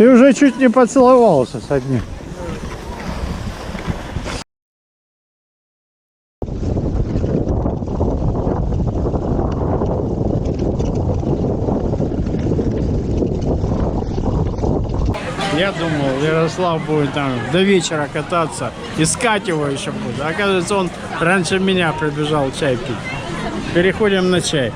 Ты уже чуть не поцеловался с одним. Я думал, Ярослав будет там до вечера кататься, искать его еще будет. Оказывается, он раньше меня прибежал чай пить. Переходим на чай.